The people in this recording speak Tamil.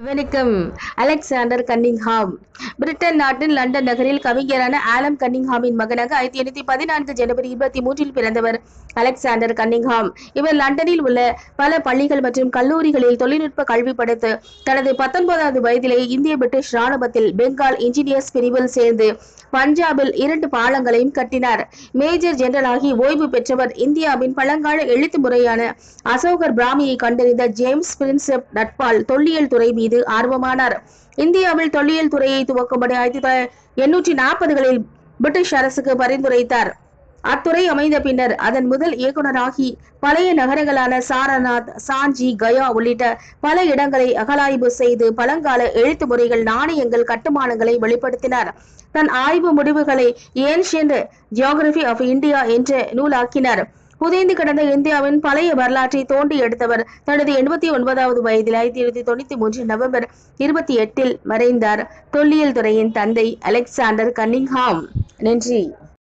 வணக்கம். அலெக்சாண்டர் கன்னிங்ஹாம் பிரிட்டன் நாட்டின் லண்டன் நகரில் கவிஞரான ஆலம் கன்னிங்ஹாமின் மகனாக 1814 ஜனவரி 23 பிறந்தவர் அலெக்சாண்டர் கன்னிங்ஹாம். இவர் லண்டனில் உள்ள பல பள்ளிகள் மற்றும் கல்லூரிகளில் தொழில்நுட்ப கல்வி படித்து தனது 19வது வயதிலேயே இந்திய பிரிட்டிஷ் ராணுவத்தில் பெங்கால் இன்ஜினியர்ஸ் பிரிவில் சேர்ந்து பஞ்சாபில் 2 பாலங்களையும் கட்டினார். மேஜர் ஜெனரலாகி ஓய்வு பெற்றவர். இந்தியாவின் பழங்கால எழுத்து முறையான அசோகர் பிராமியை கண்டறிந்த ஜேம்ஸ் பிரின்செப் நட்பால் தொல்லியல் துறை மீது ஆர்வமானார். இந்தியாவில் தொல்லியல் துறையை துவக்கும்படி 1840களில் பிரிட்டிஷ் அரசுக்கு பரிந்துரைத்தார். அத்துறை அமைந்த பின்னர் அதன் முதல் இயக்குநராகி பழைய நகரங்களான சாரநாத், சாஞ்சி, கயா உள்ளிட்ட பல இடங்களை அகலாய்வு செய்து பழங்கால எழுத்து முறைகள், நாணயங்கள், கட்டுமானங்களை வெளிப்படுத்தினார். தன் ஆய்வு முடிவுகளை ஏன்ஷியன்ட் ஜியோகிராபி ஆஃப் இந்தியா என்ற நூலாக்கினார். புதைந்து கிடந்த இந்தியாவின் பழைய வரலாற்றை தோண்டி எடுத்தவர். தனது 89வது வயதில் 1893 நவம்பர் 28 மறைந்தார். தொல்லியல் துறையின் தந்தை அலெக்சாண்டர் கன்னிங்ஹாம். நன்றி.